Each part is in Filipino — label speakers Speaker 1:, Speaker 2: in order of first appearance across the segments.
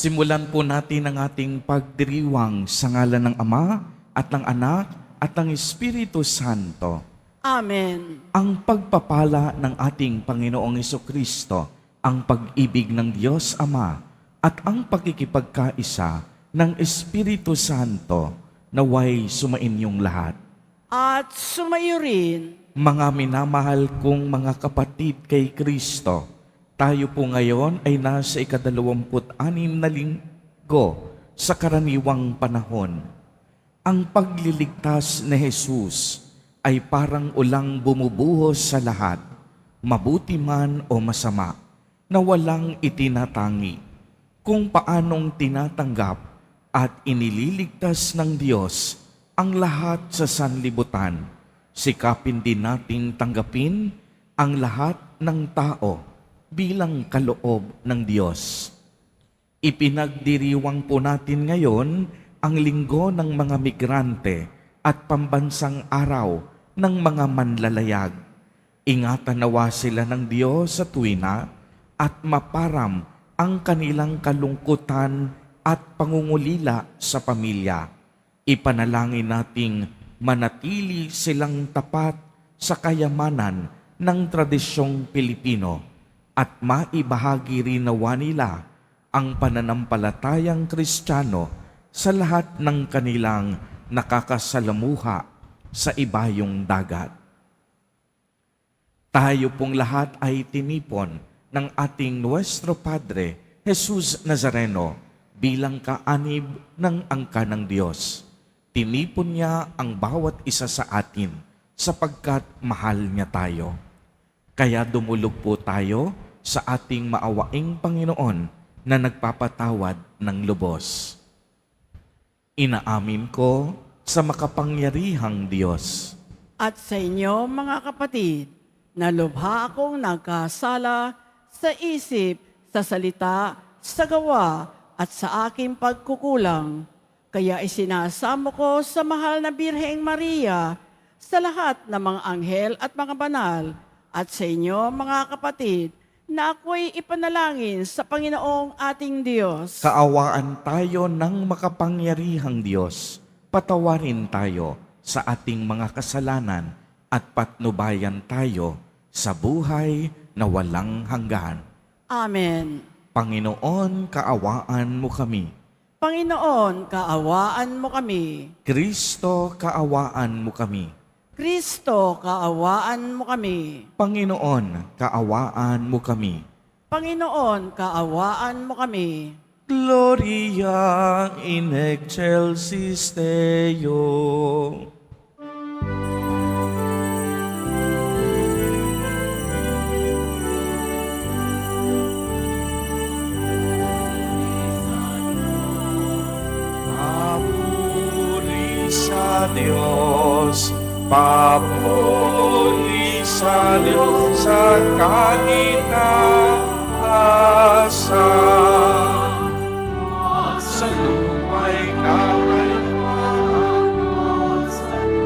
Speaker 1: Simulan po natin ang ating pagdiriwang sa ngalan ng Ama at ng Anak at ng Espiritu Santo.
Speaker 2: Amen.
Speaker 1: Ang pagpapala ng ating Panginoong Jesucristo, ang pag-ibig ng Diyos Ama at ang pakikipagkaisa ng Espiritu Santo naway sumainyong lahat.
Speaker 2: At sumayo rin.
Speaker 1: Mga minamahal kong mga kapatid kay Kristo, tayo po ngayon ay nasa 26 na linggo sa karaniwang panahon. Ang pagliligtas ni Jesus ay parang ulang bumubuhos sa lahat, mabuti man o masama, na walang itinatangi. Kung paanong tinatanggap at inililigtas ng Diyos ang lahat sa sanlibutan, sikapin din nating tanggapin ang lahat ng tao bilang kaloob ng Diyos. Ipinagdiriwang po natin ngayon ang linggo ng mga migrante at pambansang araw ng mga manlalayag. Ingatan nawa sila ng Diyos sa tuwina at maparam ang kanilang kalungkutan at pangungulila sa pamilya. Ipanalangin nating manatili silang tapat sa kayamanan ng tradisyong Pilipino at maibahagi rin nawa nila ang pananampalatayang Kristiyano sa lahat ng kanilang nakakasalamuha sa ibayong dagat. Tayo pong lahat ay tinipon ng ating Nuestro Padre, Jesus Nazareno, bilang kaanib ng angka ng Diyos. Tinipon niya ang bawat isa sa atin sapagkat mahal niya tayo. Kaya dumulog po tayo sa ating maawaing Panginoon na nagpapatawad ng lubos. Inaamin ko sa makapangyarihang Diyos
Speaker 2: At sa inyo, mga kapatid, na lubha akong nagkasala sa isip, sa salita, sa gawa, at sa aking pagkukulang. Kaya isinasamo ko sa mahal na Birheng Maria, sa lahat ng mga anghel at mga banal, at sa inyo, mga kapatid, na ako'y ipanalangin sa Panginoong ating Diyos.
Speaker 1: Kaawaan tayo ng makapangyarihang Diyos. Patawarin tayo sa ating mga kasalanan at patnubayan tayo sa buhay na walang hanggan.
Speaker 2: Amen.
Speaker 1: Panginoon, kaawaan mo kami.
Speaker 2: Panginoon, kaawaan mo kami.
Speaker 1: Kristo, kaawaan mo kami.
Speaker 2: Kristo, kaawaan mo kami.
Speaker 1: Panginoon, kaawaan mo kami.
Speaker 2: Panginoon, kaawaan mo kami.
Speaker 1: Gloria in excelsis Deo. Papuri sa Diyos, papuri sa Diyos sa kaligtasan. Sa lumay kakailangan, sa lumay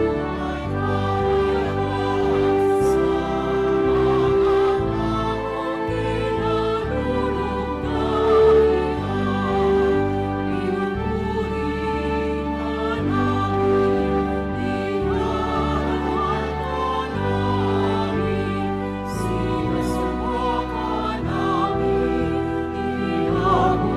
Speaker 3: Amen.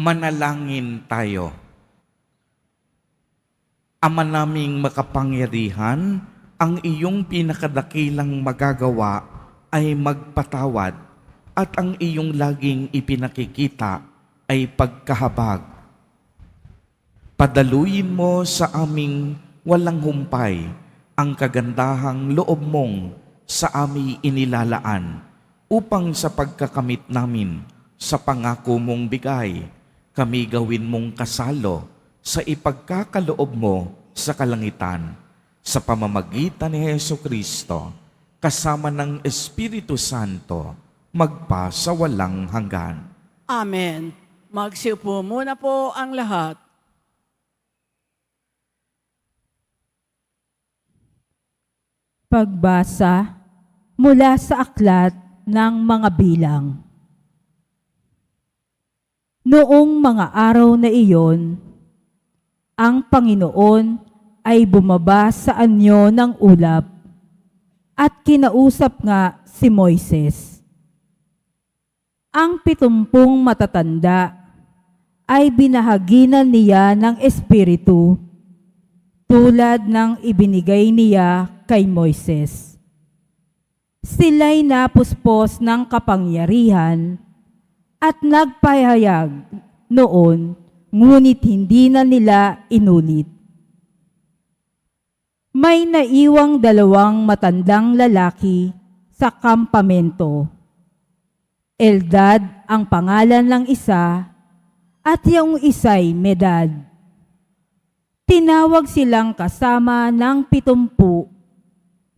Speaker 1: Manalangin tayo. Ama naming makapangyarihan, ang iyong pinakadakilang magagawa ay magpatawad at ang iyong laging ipinakikita ay pagkahabag. Padaluyin mo sa aming walang humpay ang kagandahang loob mong sa aming inilalaan upang sa pagkakamit namin sa pangako mong bigay, kami gawin mong kasalo sa ipagkakaloob mo sa kalangitan sa pamamagitan ni Hesukristo kasama ng Espiritu Santo magpa sa walang hanggan.
Speaker 2: Amen. Magsiupo muna po ang lahat.
Speaker 3: Pagbasa mula sa aklat ng mga bilang. Noong mga araw na iyon, ang Panginoon ay bumaba sa anyo ng ulap at kinausap nga si Moises. Ang 70 matatanda ay binahaginan niya ng Espiritu tulad ng ibinigay niya kay Moises. Sila'y napuspos ng kapangyarihan at nagpahayag noon, ngunit hindi na nila inulit. May naiwang 2 matandang lalaki sa kampamento. Eldad ang pangalan ng isa at yung isa'y Medad. Tinawag silang kasama ng 70,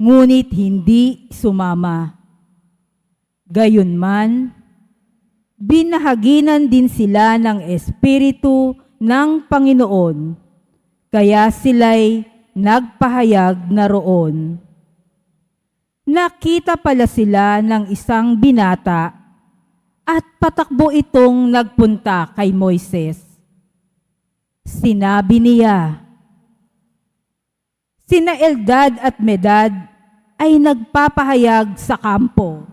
Speaker 3: ngunit hindi sumama. Gayunman, binahaginan din sila ng Espiritu ng Panginoon, kaya sila'y nagpahayag na roon. Nakita pala sila ng isang binata at patakbo itong nagpunta kay Moises. Sinabi niya, sina Eldad at Medad ay nagpapahayag sa kampo.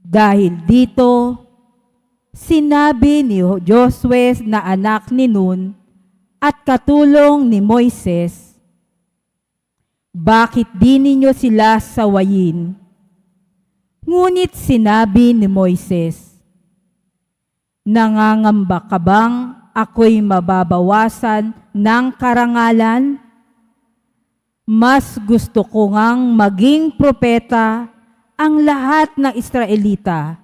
Speaker 3: Dahil dito, sinabi ni Josue na anak ni Nun at katulong ni Moises, bakit di ninyo sila sawayin? Ngunit sinabi ni Moises, nangangamba ka bang ako'y mababawasan ng karangalan? Mas gusto ko ngang maging propeta ang lahat ng Israelita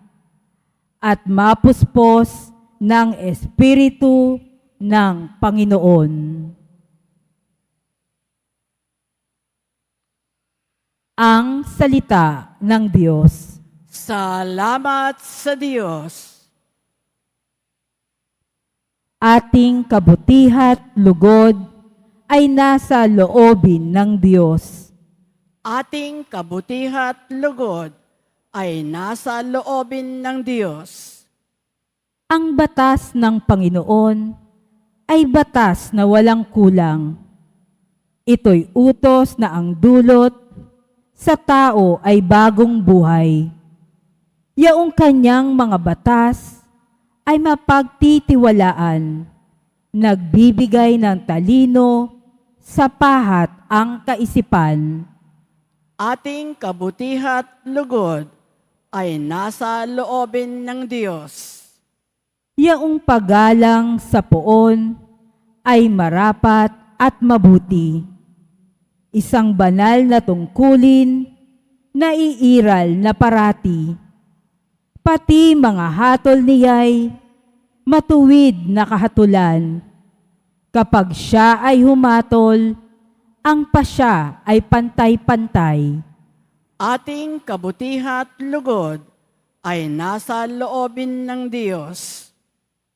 Speaker 3: at mapuspos ng Espiritu ng Panginoon. Ang salita ng Diyos.
Speaker 2: Salamat sa Diyos.
Speaker 3: Ating kabutihat lugod ay nasa loobin ng Diyos.
Speaker 2: Ating kabutihat lugod ay nasa loobin ng Diyos.
Speaker 3: Ang batas ng Panginoon ay batas na walang kulang. Ito'y utos na ang dulot sa tao ay bagong buhay. Yaong kanyang mga batas ay mapagtitiwalaan, nagbibigay ng talino sa pahat ang kaisipan.
Speaker 2: Ating kabutihat lugod ay nasa loobin ng Diyos.
Speaker 3: Yaong paggalang sa poon ay marapat at mabuti. Isang banal na tungkulin na iiral na parati. Pati mga hatol niya'y matuwid na kahatulan. Kapag siya ay humatol, ang pasya ay pantay-pantay.
Speaker 2: Ating kabutihat lugod ay nasa loobin ng Diyos.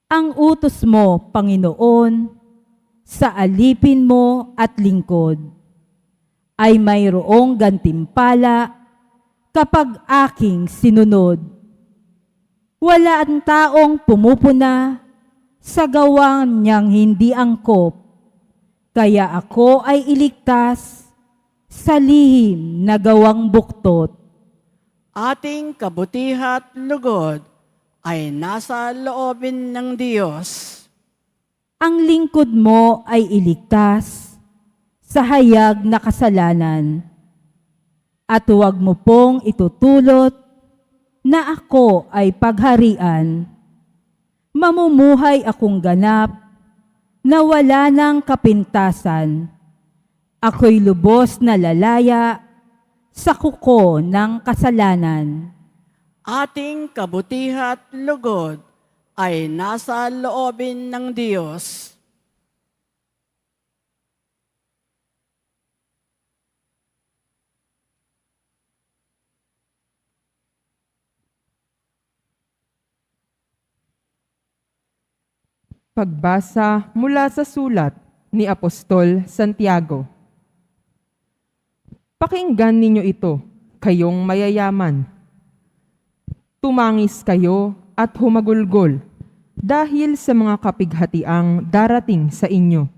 Speaker 3: Ang utos mo, Panginoon, sa alipin mo at lingkod, ay mayroong gantimpala kapag aking sinunod. Wala ang taong pumupuna sa gawang niyang hindi angkop, kaya ako ay iligtas sa lihim na gawang buktot.
Speaker 2: Ating kabutihat lugod ay nasa loobin ng Diyos.
Speaker 3: Ang lingkod mo ay iligtas sa hayag na kasalanan. At huwag mo pong itutulot na ako ay pagharian. Mamumuhay akong ganap na wala ng kapintasan. Ako'y lubos na lalaya sa kuko ng kasalanan.
Speaker 2: Ating kabutihat lugod ay nasa loobin ng Diyos.
Speaker 4: Pagbasa mula sa sulat ni Apostol Santiago. Pakinggan ninyo ito, kayong mayayaman. Tumangis kayo at humagulgol dahil sa mga kapighatiang darating sa inyo.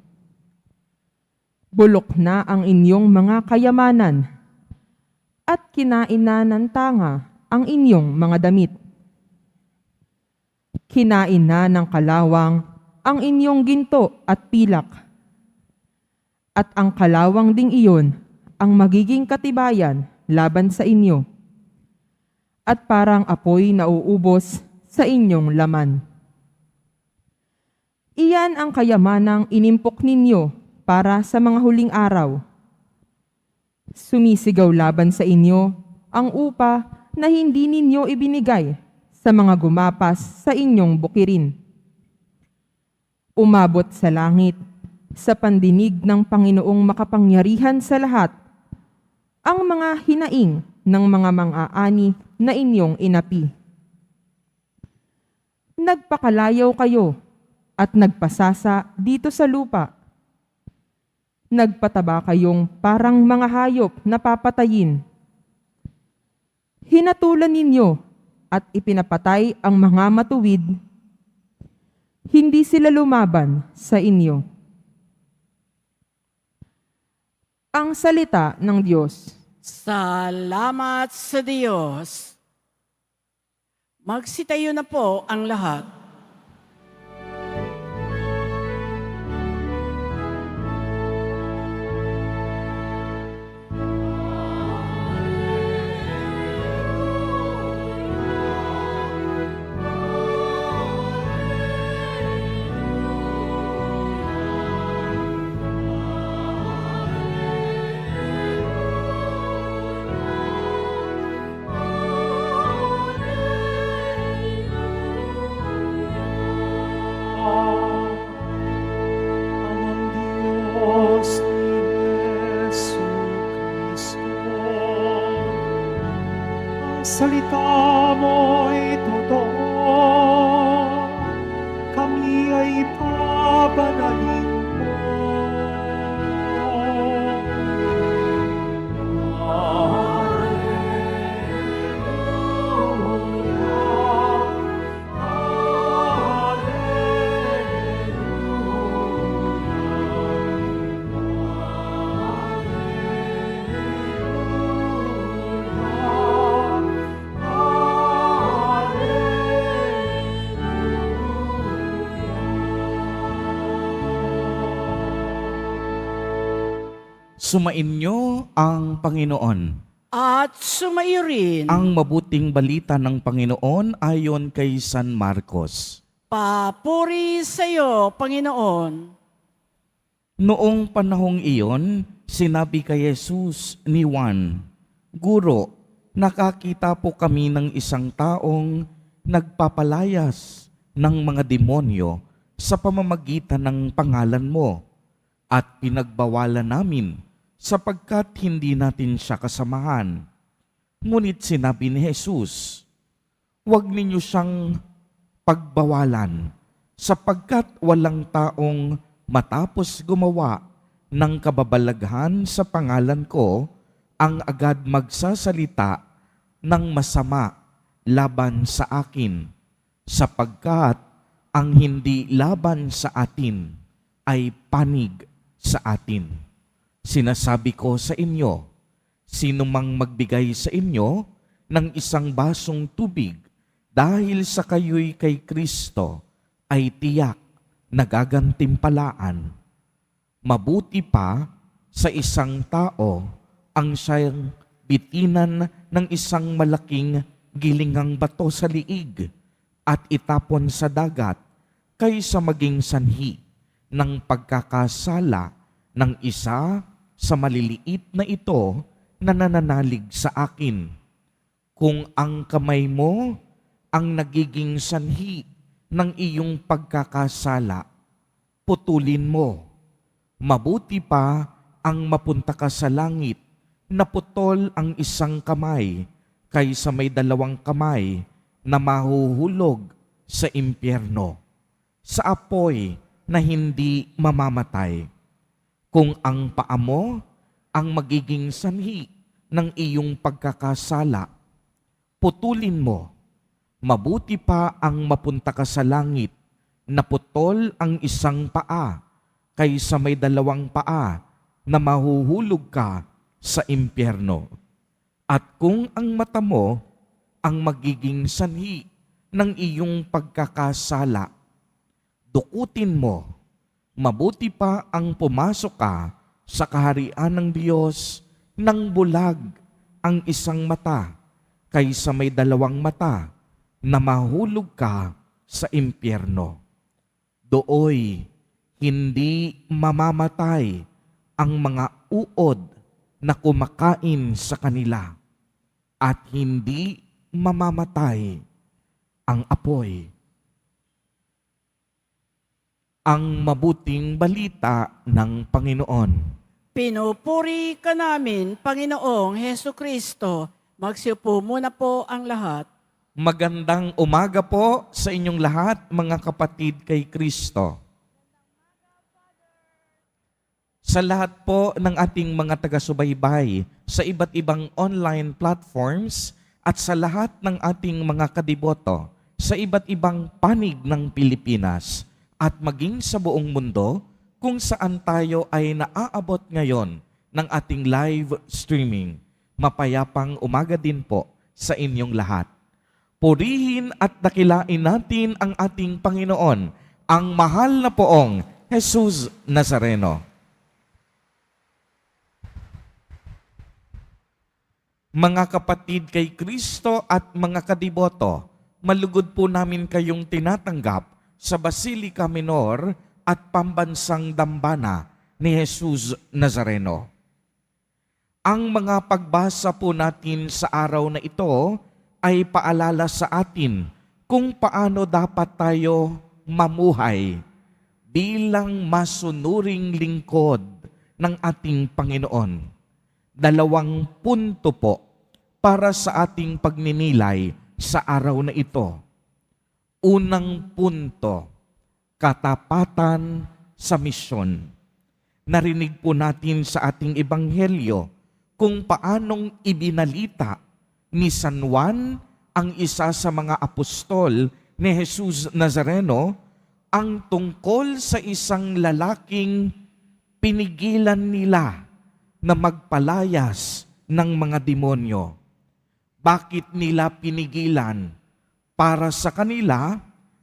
Speaker 4: Bulok na ang inyong mga kayamanan at kinain na ng tanga ang inyong mga damit. Kinain na ng kalawang ang inyong ginto at pilak. At ang kalawang ding iyon ang magiging katibayan laban sa inyo. At parang apoy na uubos sa inyong laman. Iyan ang kayamanang inimpok ninyo para sa mga huling araw. Sumisigaw laban sa inyo ang upa na hindi ninyo ibinigay sa mga gumapas sa inyong bukirin. Umabot sa langit, sa pandinig ng Panginoong makapangyarihan sa lahat, ang mga hinaing ng mga mang-aani na inyong inapi. Nagpakalayaw kayo at nagpasasa dito sa lupa. Nagpataba kayong parang mga hayop na papatayin. Hinatulan ninyo at ipinapatay ang mga matuwid. Hindi sila lumaban sa inyo. Ang salita ng Diyos.
Speaker 2: Salamat sa Diyos. Magsitayo na po ang lahat.
Speaker 5: Salita mo'y totoo, kami ay papanalin mo.
Speaker 1: Sumainyo ang Panginoon.
Speaker 2: At sumayo rin,
Speaker 1: Ang mabuting balita ng Panginoon ayon kay San Marcos.
Speaker 2: papuri sa iyo, Panginoon.
Speaker 1: Noong panahong iyon, sinabi kay Jesus ni Juan, Guro, nakakita po kami ng isang taong nagpapalayas ng mga demonyo sa pamamagitan ng pangalan mo at pinagbawalan namin sapagkat hindi natin siya kasamahan. Ngunit sinabi ni Jesus, huwag ninyo siyang pagbawalan sapagkat walang taong matapos gumawa ng kababalaghan sa pangalan ko ang agad magsasalita ng masama laban sa akin sapagkat ang hindi laban sa atin ay panig sa atin. Sinasabi ko sa inyo, sino mang magbigay sa inyo ng isang basong tubig dahil sa kayo'y kay Kristo ay tiyak nagagantimpalaan. Mabuti pa sa isang tao ang siyang bitinan ng isang malaking gilingang bato sa liig at itapon sa dagat kaysa maging sanhi ng pagkakasala ng isa sa maliliit na ito na nananalig sa akin. Kung ang kamay mo ang nagiging sanhi ng iyong pagkakasala, putulin mo. Mabuti pa ang mapunta ka sa langit na putol ang isang kamay kaysa may dalawang kamay na mahuhulog sa impyerno, sa apoy na hindi mamamatay. Kung ang paa mo ang magiging sanhi ng iyong pagkakasala, putulin mo. Mabuti pa ang mapunta ka sa langit na putol ang isang paa kaysa may dalawang paa na mahuhulog ka sa impyerno. At kung ang mata mo ang magiging sanhi ng iyong pagkakasala, dukutin mo. Mabuti pa ang pumasok ka sa kaharian ng Diyos nang bulag ang isang mata kaysa may dalawang mata na mahulog ka sa impyerno. Dooy hindi mamamatay ang mga uod na kumakain sa kanila at hindi mamamatay ang apoy. Ang mabuting balita ng Panginoon.
Speaker 2: Pinupuri ka namin, Panginoong Heso Kristo. Magsiupo muna po ang lahat.
Speaker 1: Magandang umaga po sa inyong lahat, mga kapatid kay Kristo. Sa lahat po ng ating mga taga-subaybay sa iba't ibang online platforms at sa lahat ng ating mga kadiboto sa iba't ibang panig ng Pilipinas at maging sa buong mundo kung saan tayo ay naaabot ngayon ng ating live streaming. Mapayapang umaga din po sa inyong lahat. Purihin at dakilain natin ang ating Panginoon, ang mahal na poong Jesus Nazareno. Mga kapatid kay Kristo at mga kadiboto, malugod po namin kayong tinatanggap sa Basilica Minor at Pambansang Dambana ni Jesus Nazareno. Ang mga pagbasa po natin sa araw na ito ay paalala sa atin kung paano dapat tayo mamuhay bilang masunuring lingkod ng ating Panginoon. 2 punto po para sa ating pagninilay sa araw na ito. Unang punto, katapatan sa misyon. Narinig po natin sa ating ebanghelyo kung paanong ibinalita ni San Juan, ang isa sa mga apostol ni Jesus Nazareno, ang tungkol sa isang lalaking pinigilan nila na magpalayas ng mga demonyo. Bakit nila pinigilan? Para sa kanila,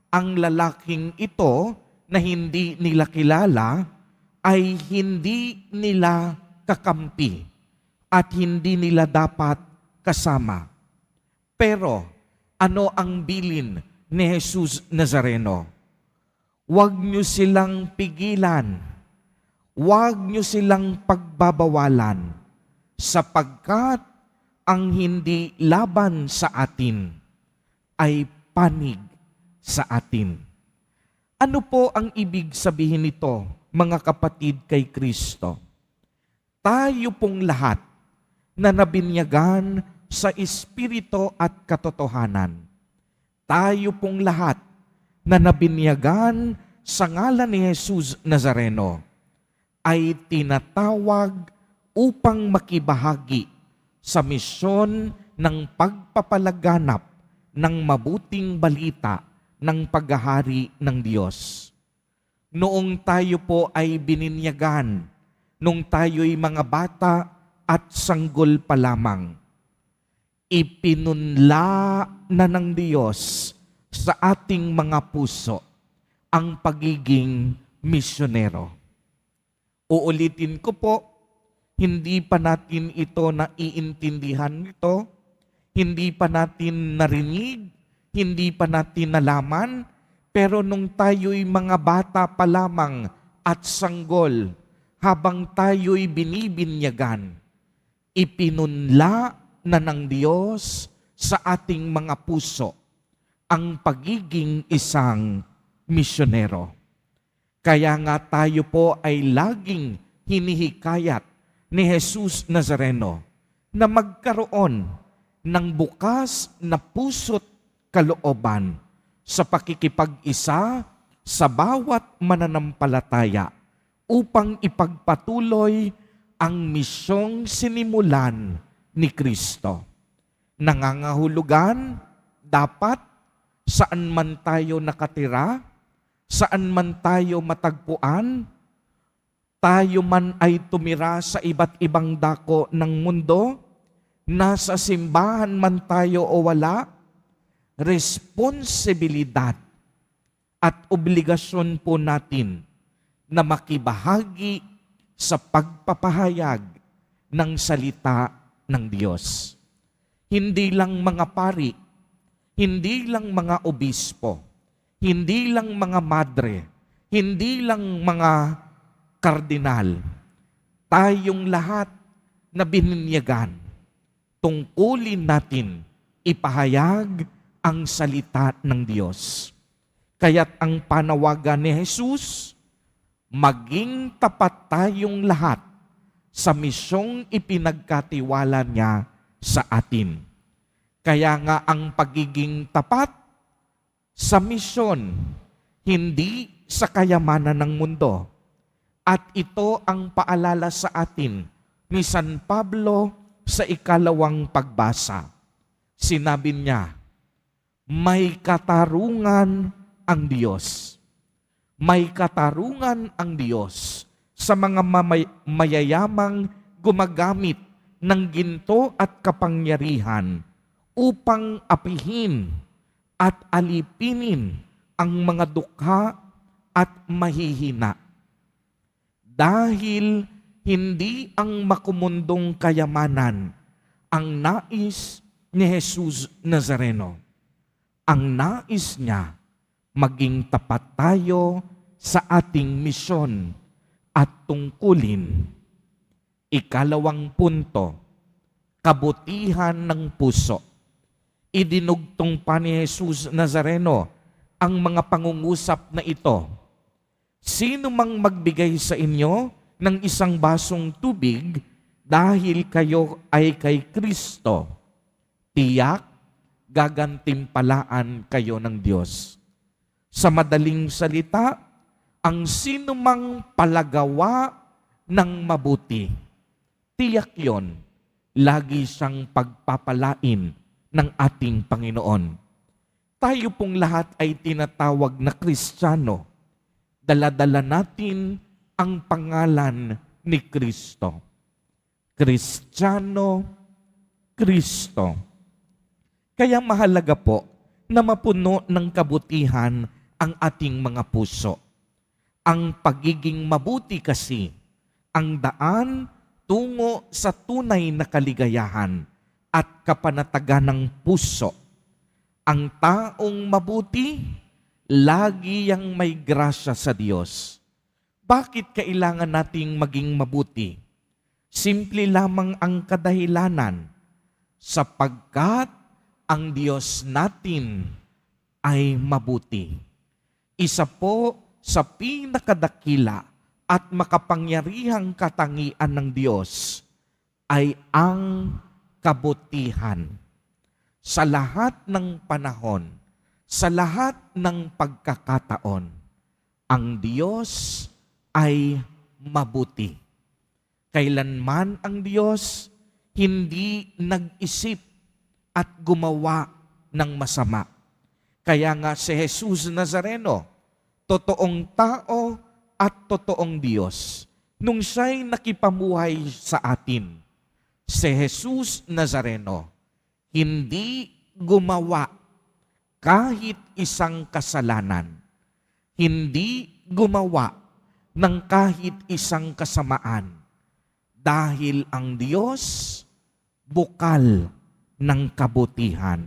Speaker 1: ang lalaking ito na hindi nila kilala ay hindi nila kakampi at hindi nila dapat kasama. Pero ano ang bilin ni Jesus Nazareno? Huwag niyo silang pigilan. Huwag niyo silang pagbabawalan sapagkat ang hindi laban sa atin ay panig sa atin. Ano po ang ibig sabihin nito, mga kapatid kay Kristo? Tayo pong lahat na nabinyagan sa Espiritu at katotohanan. Tayo pong lahat na nabinyagan sa ngalan ni Jesus Nazareno ay tinatawag upang makibahagi sa misyon ng pagpapalaganap ng mabuting balita ng paghahari ng Diyos. Noong tayo po ay bininyagan, nung tayo'y mga bata at sanggol pa lamang, ipinunla na ng Diyos sa ating mga puso ang pagiging misyonero. Uulitin ko po, hindi pa natin ito naiintindihan ito, hindi pa natin narinig, hindi pa natin nalaman, pero nung tayo'y mga bata pa lamang at sanggol, habang tayo'y binibinyagan, ipinunla na ng Diyos sa ating mga puso ang pagiging isang misyonero. Kaya nga tayo po ay laging hinihikayat ni Jesus Nazareno na magkaroon ng bukas na puso't kalooban sa pakikipag-isa sa bawat mananampalataya upang ipagpatuloy ang misyong sinimulan ni Kristo. Nangangahulugan, dapat saan man tayo nakatira, saan man tayo matagpuan, tayo man ay tumira sa iba't ibang dako ng mundo, nasa simbahan man tayo o wala, responsibilidad at obligasyon po natin na makibahagi sa pagpapahayag ng salita ng Diyos. Hindi lang mga pari, hindi lang mga obispo, hindi lang mga madre, hindi lang mga kardinal, tayong lahat na bininyagan, tungkulin natin ipahayag ang salita ng Diyos. Kaya't ang panawagan ni Jesus, maging tapat tayong lahat sa misyong ipinagkatiwala niya sa atin. Kaya nga ang pagiging tapat sa misyon, hindi sa kayamanan ng mundo. At ito ang paalala sa atin ni San Pablo sa 2 pagbasa. Sinabi niya, may katarungan ang Diyos. May katarungan ang Diyos sa mga mayayamang gumagamit ng ginto at kapangyarihan upang apihin at alipinin ang mga dukha at mahihina. Dahil hindi ang makumundong kayamanan ang nais ni Jesus Nazareno. Ang nais niya, maging tapat tayo sa ating misyon at tungkulin. 2 punto, kabutihan ng puso. Idinugtong pa ni Jesus Nazareno ang mga pangungusap na ito. Sino mang magbigay sa inyo ng isang basong tubig dahil kayo ay kay Kristo, tiyak gagantimpalaan kayo ng Diyos. Sa madaling salita, ang sino mang palagawa ng mabuti, tiyak yon, lagi siyang pagpapalain ng ating Panginoon. Tayo pong lahat ay tinatawag na Kristiyano. Dala-dala natin ang pangalan ni Kristo. Kristiyano, Kristo. Kaya mahalaga po na mapuno ng kabutihan ang ating mga puso. Ang pagiging mabuti kasi ang daan tungo sa tunay na kaligayahan at kapanatagan ng puso. Ang taong mabuti, lagi yang may grasya sa Diyos. Bakit kailangan nating maging mabuti? Simple lamang ang kadahilanan, sapagkat ang Diyos natin ay mabuti. Isa po sa pinakadakila at makapangyarihang katangian ng Diyos ay ang kabutihan. Sa lahat ng panahon, sa lahat ng pagkakataon, ang Diyos ay mabuti. Kailanman ang Diyos hindi nag-isip at gumawa ng masama. Kaya nga si Jesus Nazareno, totoong tao at totoong Diyos, nung siya'y nakipamuhay sa atin, si Jesus Nazareno, hindi gumawa kahit isang kasalanan, hindi gumawa ng kahit isang kasamaan, dahil ang Diyos bukal ng kabutihan.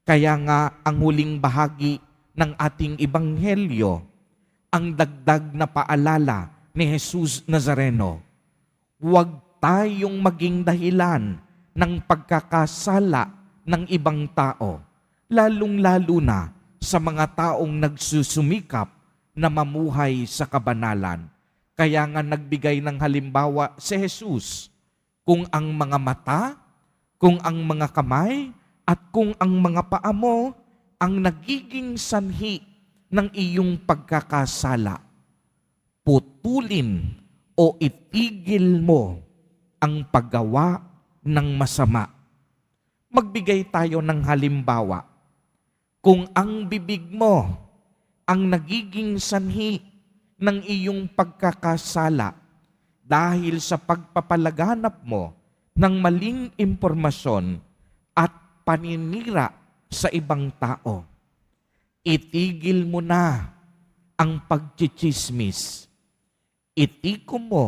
Speaker 1: Kaya nga ang huling bahagi ng ating ebanghelyo, ang dagdag na paalala ni Jesus Nazareno, huwag tayong maging dahilan ng pagkakasala ng ibang tao, lalong-lalo na sa mga taong nagsusumikap na mamuhay sa kabanalan. Kaya nga nagbigay ng halimbawa si Jesus, kung ang mga mata, kung ang mga kamay, at kung ang mga paa mo ang nagiging sanhi ng iyong pagkakasala, putulin o itigil mo ang paggawa ng masama. Magbigay tayo ng halimbawa. Kung ang bibig mo ang nagiging sanhi ng iyong pagkakasala dahil sa pagpapalaganap mo ng maling impormasyon at paninira sa ibang tao, itigil mo na ang pagchichismis. Itikom mo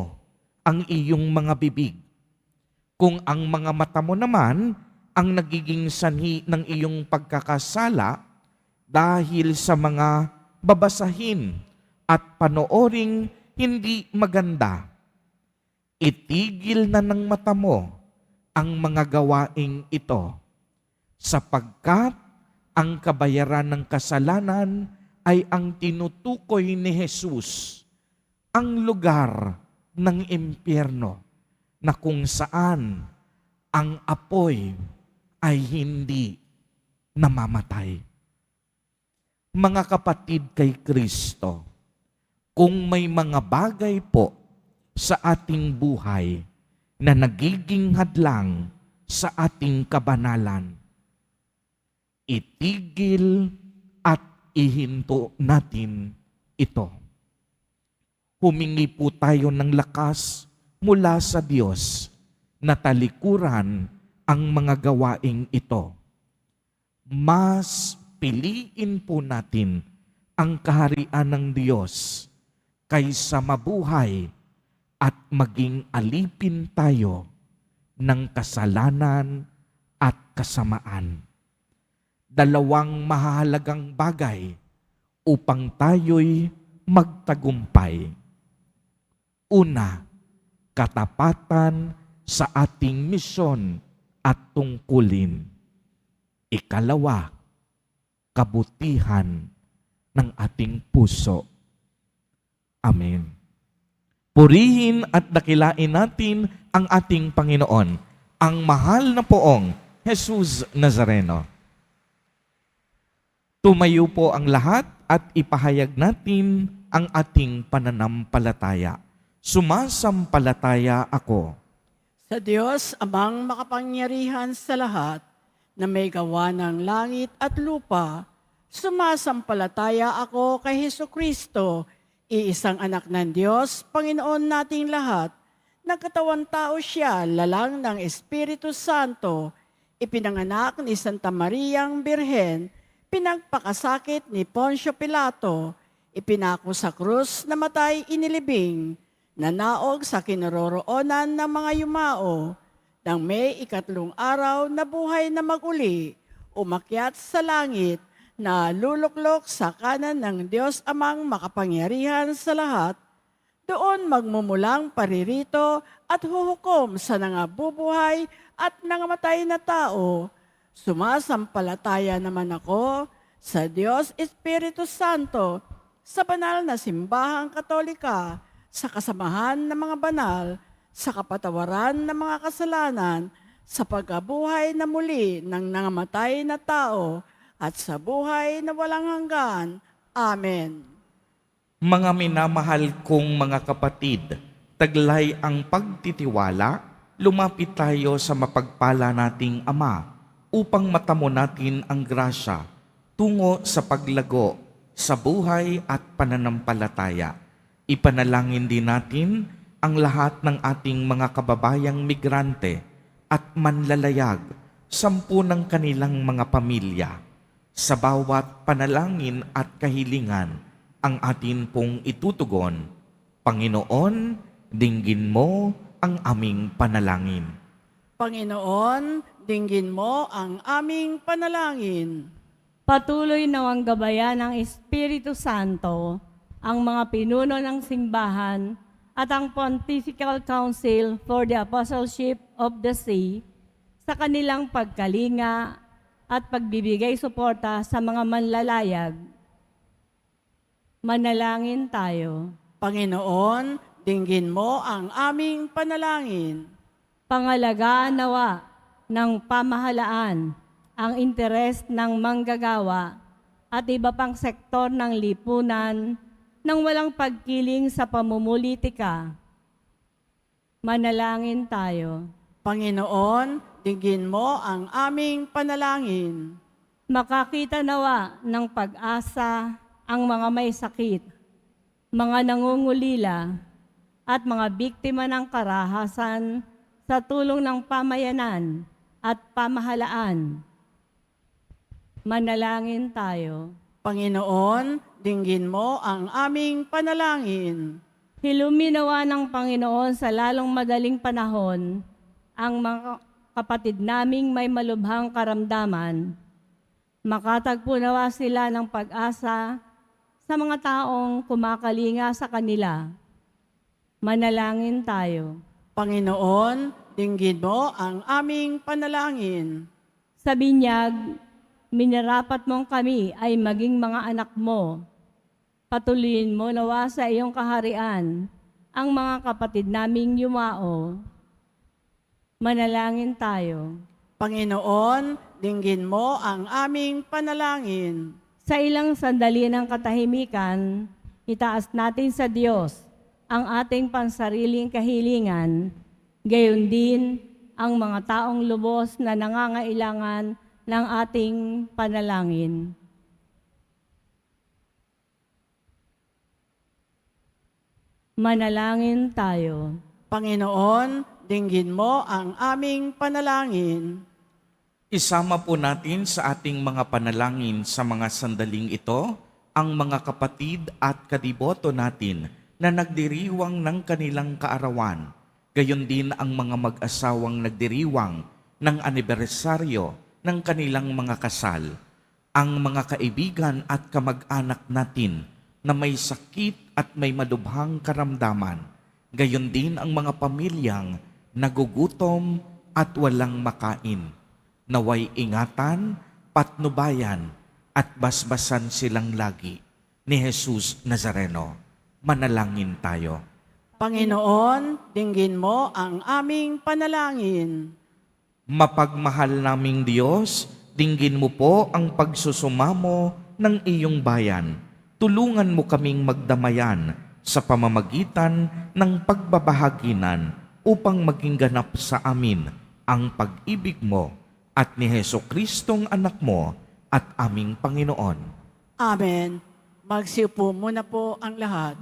Speaker 1: ang iyong mga bibig. Kung ang mga mata mo naman ang nagiging sanhi ng iyong pagkakasala dahil sa mga babasahin at panooring hindi maganda, itigil na ng mata mo ang mga gawaing ito, sapagkat ang kabayaran ng kasalanan ay ang tinutukoy ni Jesus, ang lugar ng impyerno na kung saan ang apoy ay hindi namamatay. Mga kapatid kay Kristo, kung may mga bagay po sa ating buhay na nagiging hadlang sa ating kabanalan, itigil at ihinto natin ito. Humingi po tayo ng lakas mula sa Diyos na talikuran ang mga gawaing ito. Mas piliin po natin ang kaharian ng Diyos kaysa mabuhay at maging alipin tayo ng kasalanan at kasamaan. Dalawang mahalagang bagay upang tayo'y magtagumpay. Una, katapatan sa ating misyon at tungkulin. Ikalawa, kabutihan ng ating puso. Amen. Purihin at dakilain natin ang ating Panginoon, ang mahal na poong Jesus Nazareno. Tumayo po ang lahat at ipahayag natin ang ating pananampalataya. Sumasampalataya ako
Speaker 2: Sa Diyos, amang makapangyarihan sa lahat, na may gawa ng langit at lupa, sumasampalataya ako kay Hesukristo, iisang anak ng Diyos, Panginoon nating lahat. Nagkatawang tao siya, lalang ng Espiritu Santo, ipinanganak ni Santa Mariang Birhen, pinagpakasakit ni Poncio Pilato, ipinako sa krus, namatay inilibing, nanaog sa kinaroroonan ng mga yumao, nang may ikatlong araw na buhay na maguli, umakyat sa langit, na luluklok sa kanan ng Diyos amang makapangyarihan sa lahat, doon magmumulang paririto at huhukom sa nangabubuhay at nangamatay na tao. Sumasampalataya naman ako sa Diyos Espiritu Santo, sa banal na simbahang katolika, sa kasamahan ng mga banal, sa kapatawaran ng mga kasalanan, sa pagkabuhay na muli ng nangamatay na tao, at sa buhay na walang hanggan. Amen.
Speaker 1: Mga minamahal kong mga kapatid, taglay ang pagtitiwala, lumapit tayo sa mapagpala nating Ama upang matamo natin ang grasya tungo sa paglago sa buhay at pananampalataya. Ipanalangin din natin ang lahat ng ating mga kababayang migrante at manlalayag 10 ng kanilang mga pamilya. Sa bawat panalangin at kahilingan, ang atin pong itutugon. Panginoon, dinggin mo ang aming panalangin.
Speaker 2: Panginoon, dinggin mo ang aming panalangin.
Speaker 6: Patuloy nawang gabayan ng Espiritu Santo ang mga pinuno ng simbahan at ang Pontifical Council for the Apostleship of the See sa kanilang pagkalinga at pagbibigay suporta sa mga manlalayag. Manalangin tayo.
Speaker 2: Panginoon, dinggin mo ang aming panalangin.
Speaker 6: Pangalagaan nawa ng pamahalaan ang interes ng manggagawa at iba pang sektor ng lipunan nang walang pagkiling sa pamumulitika. Manalangin tayo.
Speaker 2: Panginoon, dinggin mo ang aming panalangin.
Speaker 6: Makakita nawa ng pag-asa ang mga may sakit, mga nangungulila, at mga biktima ng karahasan sa tulong ng pamayanan at pamahalaan. Manalangin tayo.
Speaker 2: Panginoon, dinggin mo ang aming panalangin.
Speaker 6: Hiluminawa ng Panginoon sa lalong madaling panahon ang mga kapatid naming may malubhang karamdaman. Makatagpo nawa sila ng pag-asa sa mga taong kumakalinga sa kanila. Manalangin tayo.
Speaker 2: Panginoon, dinggin mo ang aming panalangin.
Speaker 6: Sa binyag, minarapat mong kami ay maging mga anak mo. Patuloyin mo nawa sa iyong kaharian ang mga kapatid naming yumao. Manalangin tayo.
Speaker 2: Panginoon, dinggin mo ang aming panalangin.
Speaker 6: Sa ilang sandali ng katahimikan, itaas natin sa Diyos ang ating pansariling kahilingan, gayon din ang mga taong lubos na nangangailangan ng ating panalangin. Manalangin tayo.
Speaker 2: Panginoon, dinggin mo ang aming panalangin.
Speaker 1: Isama po natin sa ating mga panalangin sa mga sandaling ito ang mga kapatid at kadiboto natin na nagdiriwang ng kanilang kaarawan. Gayon din ang mga mag-asawang nagdiriwang ng anibersaryo ng kanilang mga kasal. Ang mga kaibigan at kamag-anak natin na may sakit at may malubhang karamdaman. Gayon din ang mga pamilyang nagugutom at walang makain. Naway ingatan, patnubayan, at basbasan silang lagi ni Jesus Nazareno. Manalangin tayo.
Speaker 2: Panginoon, dinggin mo ang aming panalangin.
Speaker 1: Mapagmahal naming Diyos, dinggin mo po ang pagsusumamo ng iyong bayan. Tulungan mo kaming magdamayan sa pamamagitan ng pagbabahaginan upang maging ganap sa amin ang pag-ibig mo at ni Jesucristong anak mo at aming Panginoon.
Speaker 2: Amen. Magsiupo muna po ang lahat.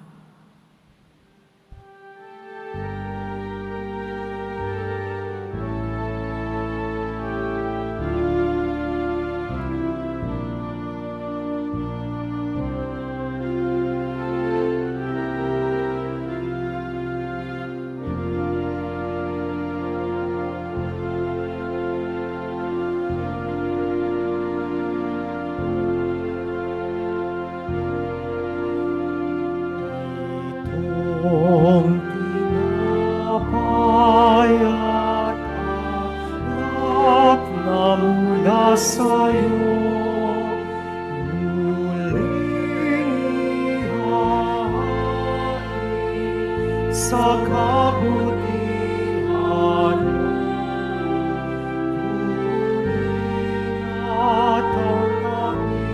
Speaker 5: Itong tinapay at alak na mula sa'yo, muling ihahain sa kabutihan mo. Ingatan kami,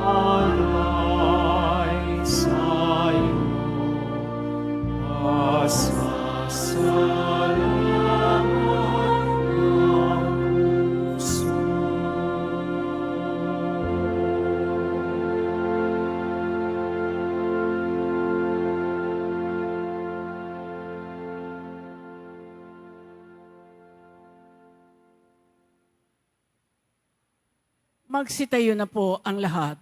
Speaker 5: alay sa'yo, pasasalamat ng puso.
Speaker 2: Magsitayo na po ang lahat.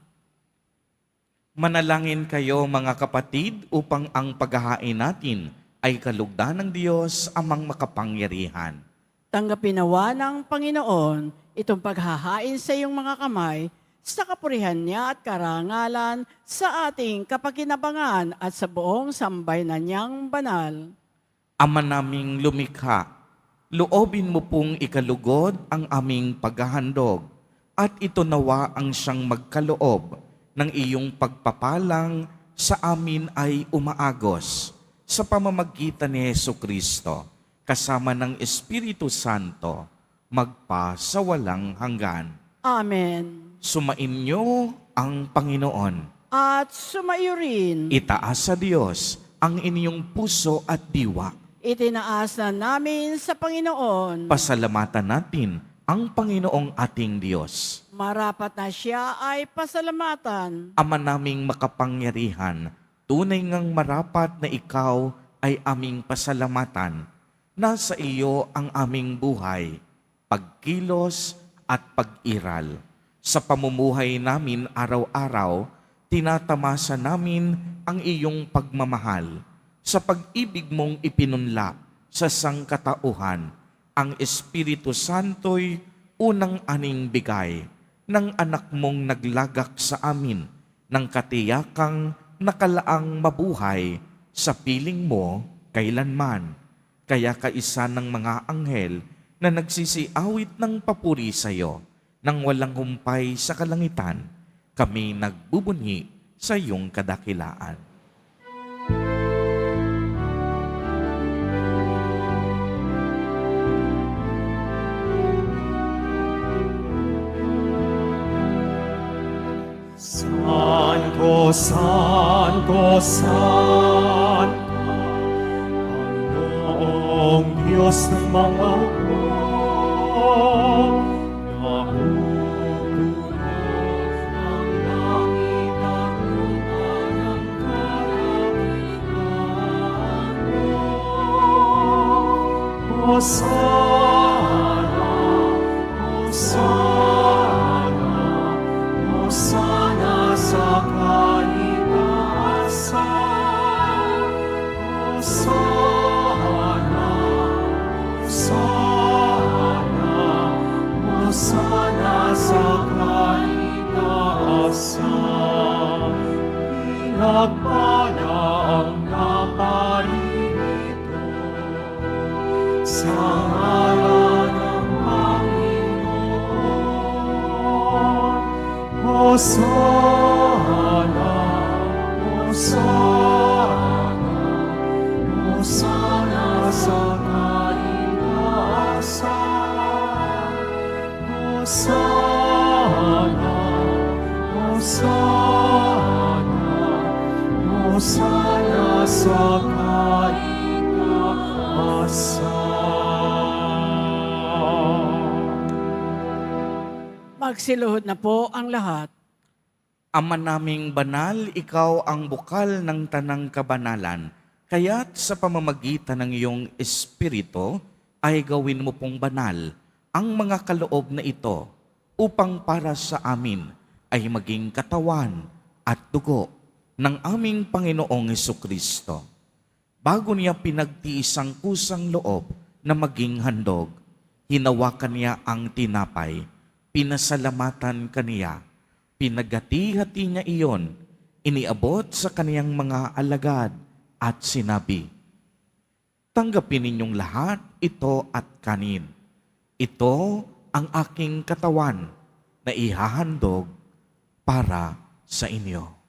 Speaker 1: Manalangin kayo mga kapatid upang ang paghahain natin ay kalugdan ng Diyos amang makapangyarihan.
Speaker 2: Tanggapin nawa ng Panginoon itong paghahain sa iyong mga kamay sa kapurihan niya at karangalan sa ating kapakinabangan at sa buong sambayanan niyang banal.
Speaker 1: Ama naming lumikha, loobin mo pong ikalugod ang aming paghahandog at ito nawa ang siyang magkaloob ng iyong pagpapalang sa amin ay umaagos sa pamamagitan ni Jesucristo kasama ng Espiritu Santo magpa sa walang hanggan.
Speaker 2: Amen.
Speaker 1: Sumainyo ang Panginoon.
Speaker 2: At sumayo rin,
Speaker 1: Itaas sa Diyos ang inyong puso at diwa.
Speaker 2: itinaas na namin sa Panginoon.
Speaker 1: Pasalamatan natin ang Panginoong ating Diyos.
Speaker 2: Marapat na siya ay pasalamatan.
Speaker 1: Ama naming makapangyarihan, tunay ngang marapat na ikaw ay aming pasalamatan. Nasa iyo ang aming buhay, pagkilos at pag-iral. Sa pamumuhay namin araw-araw, tinatamasa namin ang iyong pagmamahal. Sa pag-ibig mong ipinunla sa sangkatauhan, ang Espiritu Santo'y unang aning bigay ng anak mong naglagak sa amin ng katiyakang nakalaang mabuhay sa piling mo kailanman. Kaya kaisa ng mga anghel na nagsisiawit ng papuri sa iyo nang walang humpay sa kalangitan, kami nagbubunyi sa iyong kadakilaan.
Speaker 5: Santo, Santo, Santo, Panginoong Diyos ng mga Hosanna, Hosanna, Hosanna sa kaitaasan. Hosanna, Hosanna, Hosanna sa kaitaasan. Pinagpala ang naparirito sa ngalan ng Panginoon. Hosanna, Hosanna, Hosanna sa kaitaasan. Hosanna, Hosanna, Hosanna sa kaitaasan.
Speaker 2: Magsiluhod na po ang lahat.
Speaker 1: Ama naming banal, ikaw ang bukal ng tanang kabanalan. Kaya't sa pamamagitan ng iyong Espiritu, ay gawin mo pong banal ang mga kaloob na ito upang para sa amin ay maging katawan at dugo ng aming Panginoong Jesucristo. Bago niya pinagtiis ang kusang loob na maging handog, hinawakan niya ang tinapay, pinasalamatan kaniya, pinagati-hati niya iyon, iniabot sa kaniyang mga alagad at sinabi, "Tanggapin ninyong lahat ito at kanin. Ito ang aking katawan na ihahandog para sa inyo."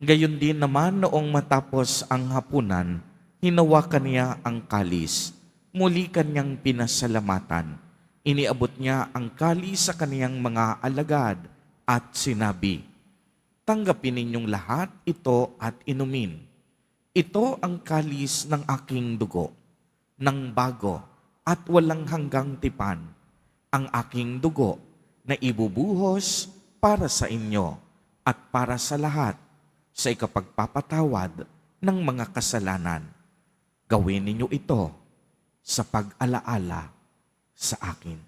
Speaker 1: Gayon din naman noong matapos ang hapunan, hinawakan niya ang kalis. Muli kanyang pinasalamatan. Iniabot niya ang kalis sa kaniyang mga alagad at sinabi, "Tanggapin ninyong lahat ito at inumin. Ito ang kalis ng aking dugo, ng bago at walang hanggang tipan, ang aking dugo na ibubuhos para sa inyo at para sa lahat sa ikapagpapatawad ng mga kasalanan. Gawin ninyo ito sa pag-alaala sa akin.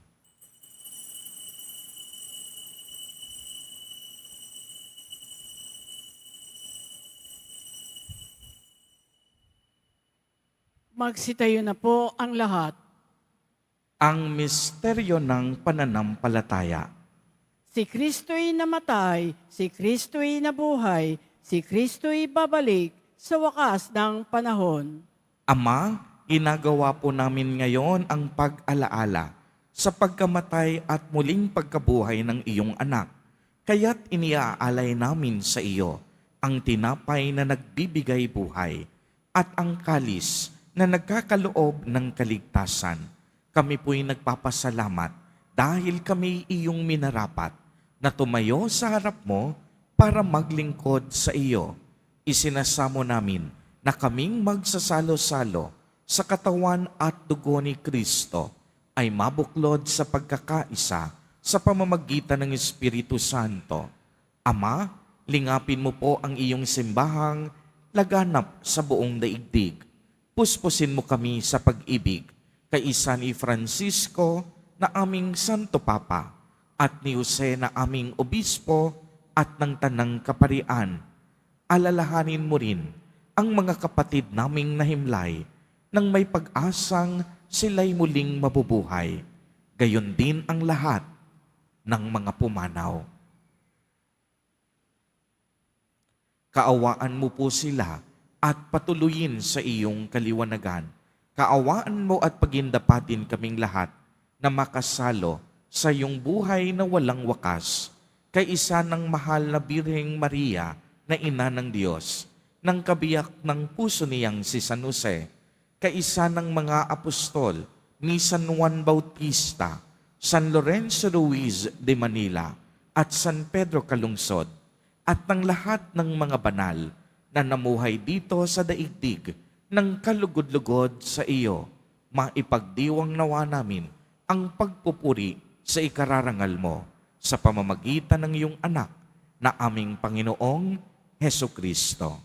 Speaker 2: Magsitayo na po ang lahat.
Speaker 1: Ang misteryo ng pananampalataya.
Speaker 2: Si Kristo'y namatay, si Kristo'y nabuhay, si Kristo'y babalik sa wakas ng panahon.
Speaker 1: Ama, ginagawa po namin ngayon ang pag-alaala sa pagkamatay at muling pagkabuhay ng iyong anak. Kaya't iniaalay namin sa iyo ang tinapay na nagbibigay buhay at ang kalis na nagkakaloob ng kaligtasan. Kami po'y nagpapasalamat dahil kami iyong minarapat na tumayo sa harap mo para maglingkod sa iyo. Isinasamo namin na kaming magsasalo-salo sa katawan at dugo ni Kristo ay mabuklod sa pagkakaisa sa pamamagitan ng Espiritu Santo. Ama, lingapin mo po ang iyong simbahang laganap sa buong daigdig. Puspusin mo kami sa pag-ibig kay isa ni Francisco na aming Santo Papa at ni Jose na aming Obispo at ng Tanang Kaparian. Alalahanin mo rin ang mga kapatid naming nahimlay nang may pag-asang sila'y muling mabubuhay. Gayon din ang lahat ng mga pumanaw. Kaawaan mo po sila at patuloyin sa iyong kaliwanagan. Kaawaan mo at pagindapatin kaming lahat na makasalo sa iyong buhay na walang wakas, kay isa ng mahal na Birheng Maria na ina ng Diyos, ng kabiyak ng puso niyang si San Jose, kay isa ng mga apostol ni San Juan Bautista, San Lorenzo Ruiz de Manila, at San Pedro Calungsod, at ng lahat ng mga banal na namuhay dito sa daigdig ng kalugod-lugod sa iyo, maipagdiwang nawa namin ang pagpupuri sa ikararangal mo sa pamamagitan ng iyong anak na aming Panginoong Heso Kristo.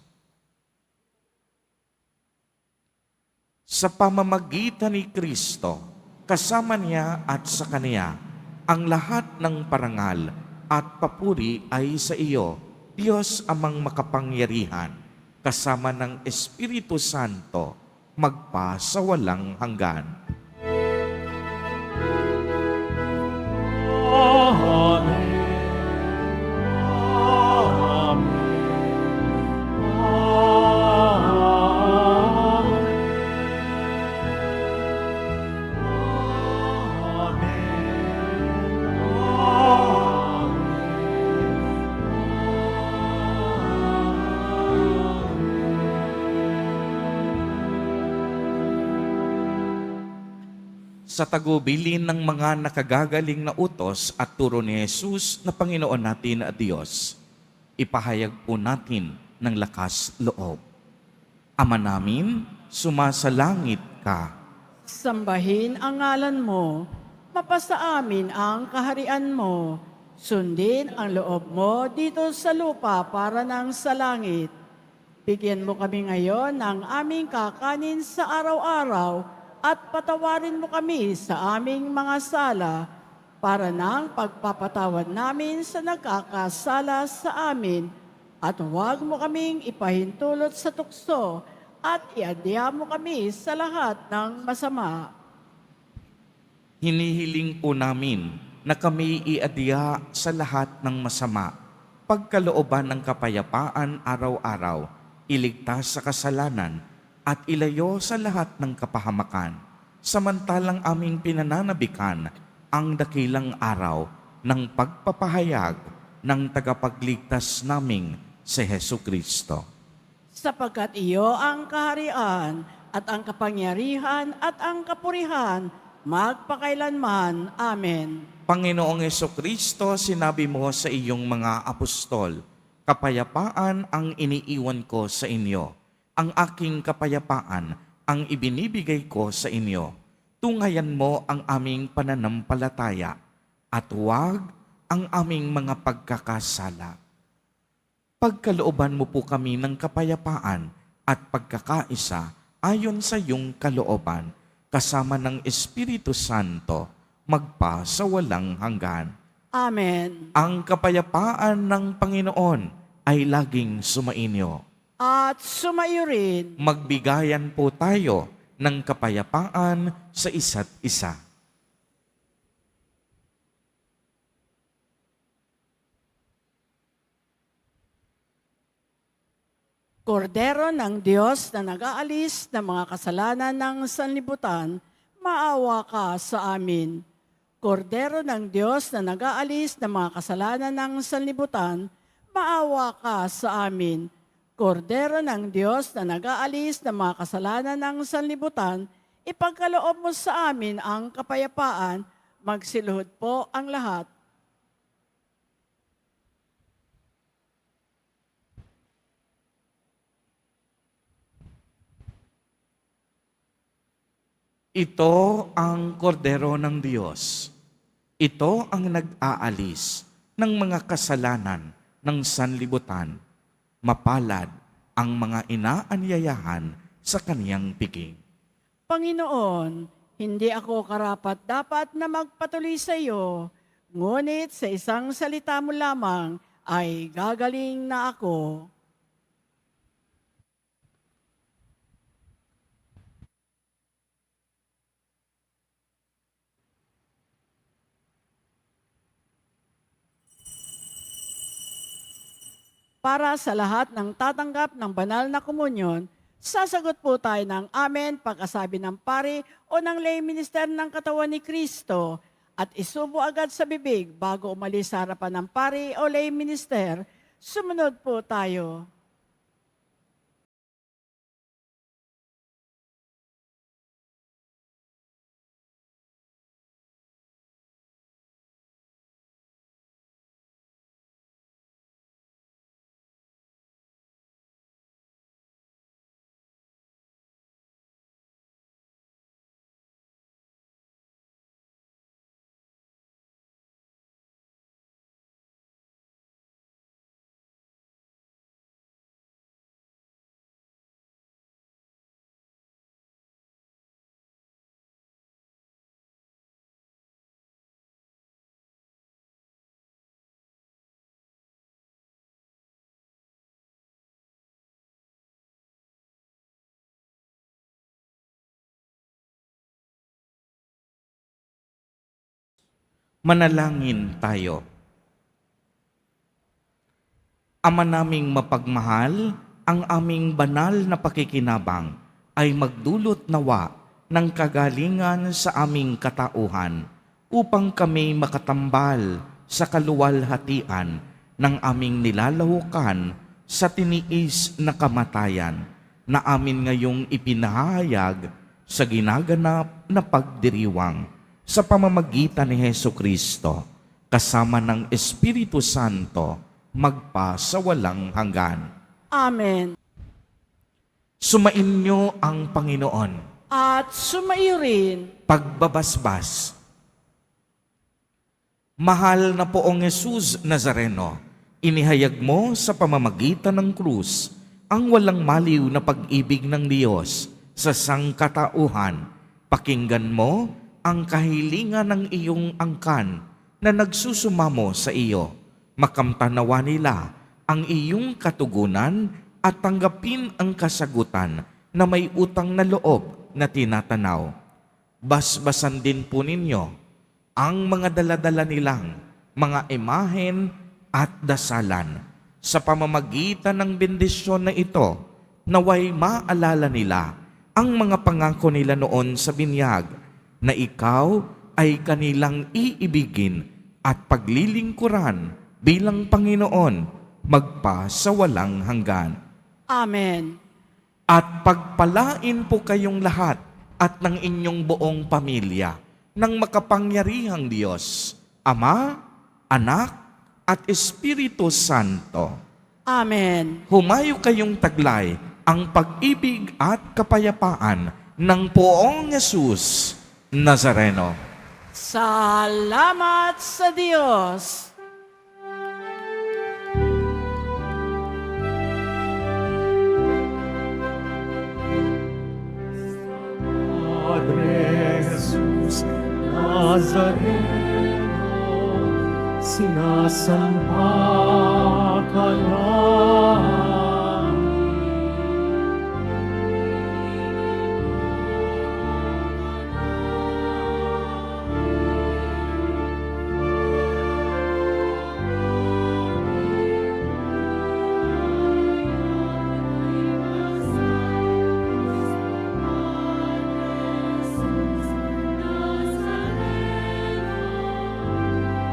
Speaker 1: Sa pamamagitan ni Kristo, kasama niya at sa Kaniya, ang lahat ng parangal at papuri ay sa iyo, Diyos amang makapangyarihan, kasama ng Espiritu Santo, magpa sa walang hanggan.
Speaker 5: Amen. Amen.
Speaker 1: Sa tagubilin ng mga nakagagaling na utos at turo ni Jesus na Panginoon natin at Diyos, ipahayag po natin ng lakas loob. Ama namin, sumasalangit ka.
Speaker 2: Sambahin ang ngalan mo, mapasa amin ang kaharian mo, sundin ang loob mo dito sa lupa para ng sa langit. Bigyan mo kami ngayon ng aming kakanin sa araw-araw at patawarin mo kami sa aming mga sala para ng pagpapatawad namin sa nagkakasala sa amin at huwag mo kaming ipahintulot sa tukso at iadya mo kami sa lahat ng masama.
Speaker 1: Hinihiling po namin na kami iadya sa lahat ng masama, pagkalooban ng kapayapaan araw-araw, iligtas sa kasalanan, at ilayo sa lahat ng kapahamakan, samantalang aming pinananabikan ang dakilang araw ng pagpapahayag ng tagapagligtas naming si Heso Kristo.
Speaker 2: Sapagkat iyo ang kaharian at ang kapangyarihan at ang kapurihan magpakailanman. Amen.
Speaker 1: Panginoong Heso Kristo, sinabi mo sa iyong mga apostol, kapayapaan ang iniiwan ko sa inyo. Ang aking kapayapaan ang ibinibigay ko sa inyo. Tungayan mo ang aming pananampalataya at huwag ang aming mga pagkakasala. Pagkalooban mo po kami ng kapayapaan at pagkakaisa ayon sa iyong kalooban, kasama ng Espiritu Santo, magpa sa walang hanggan.
Speaker 2: Amen.
Speaker 1: Ang kapayapaan ng Panginoon ay laging sumainyo.
Speaker 2: At sumayo rin.
Speaker 1: Magbigayan po tayo ng kapayapaan sa isa't isa.
Speaker 2: Kordero ng Diyos na nag-aalis ng mga kasalanan ng sanlibutan, maawa ka sa amin. Kordero ng Diyos na nag-aalis ng mga kasalanan ng sanlibutan, maawa ka sa amin. Kordero ng Diyos na nag-aalis ng mga kasalanan ng sanlibutan, ipagkaloob mo sa amin ang kapayapaan, magsiluhod po ang lahat.
Speaker 1: Ito ang kordero ng Diyos. Ito ang nag-aalis ng mga kasalanan ng sanlibutan. Mapalad ang mga inaanyayahan sa kaniyang piging.
Speaker 2: Panginoon, hindi ako karapat-dapat na magpatuloy sa iyo, ngunit sa isang salita mo lamang ay gagaling na ako. Para sa lahat ng tatanggap ng banal na komunyon, sasagot po tayo ng amen pagkasabi ng pari o ng lay minister ng katawan ni Kristo at isubo agad sa bibig bago umalis sa harapan ng pari o lay minister. Sumunod po tayo.
Speaker 1: Manalangin tayo. Ama naming mapagmahal, ang aming banal na pakikinabang ay magdulot nawa ng kagalingan sa aming katauhan upang kami makatambal sa kaluwalhatian ng aming nilalahukan sa tiniis na kamatayan na amin ngayong ipinahayag sa ginaganap na pagdiriwang sa pamamagitan ni Hesu Kristo, kasama ng Espiritu Santo, magpa sa walang hanggan.
Speaker 2: Amen.
Speaker 1: Sumainyo ang Panginoon.
Speaker 2: At sumayo rin.
Speaker 1: Pagbabasbas. Mahal na poong Jesus Nazareno, inihayag mo sa pamamagitan ng krus ang walang maliw na pag-ibig ng Diyos sa sangkatauhan. Pakinggan mo ang kahilingan ng iyong angkan na nagsusumamo sa iyo. Makamtanawa nila ang iyong katugunan at tanggapin ang kasagutan na may utang na loob na tinatanaw. Basbasan din po ninyo ang mga daladala nilang mga imahen at dasalan. Sa pamamagitan ng bendisyon na ito, naway maalala nila ang mga pangako nila noon sa binyag na ikaw ay kanilang iibigin at paglilingkuran bilang Panginoon magpa sa walang hanggan.
Speaker 2: Amen.
Speaker 1: At pagpalain po kayong lahat at ng inyong buong pamilya ng makapangyarihang Diyos, Ama, Anak, at Espiritu Santo.
Speaker 2: Amen.
Speaker 1: Humayo kayong taglay ang pag-ibig at kapayapaan ng poong Jesus Nazareno.
Speaker 2: Salamat sa Diyos.
Speaker 5: Jesus Nazareno, sinasamba ka namin.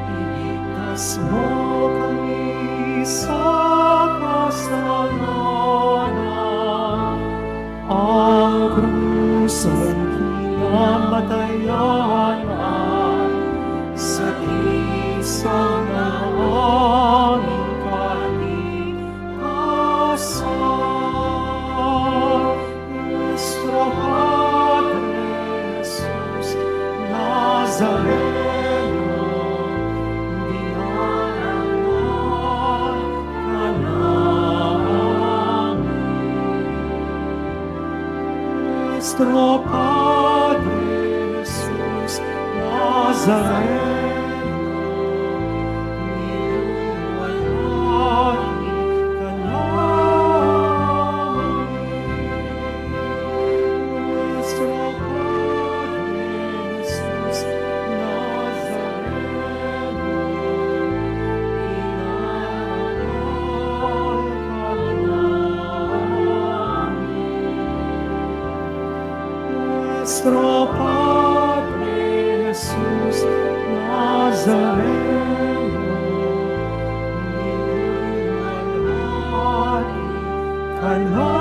Speaker 5: Iligtas mo kami sa kasalanan. Ang krus ang hinamatayan ay sa isang aming kalikasan. Nuestro Padre Jesus Nazareno, dinaanan ka namin. Nuestro Padre Jesus Nazareno, niluwalhati ka namin. Nuestro Padre Jesus Nazareno, inaral ka namin. Nuestro Padre Jesus Nazareno, niluwalhati ka namin.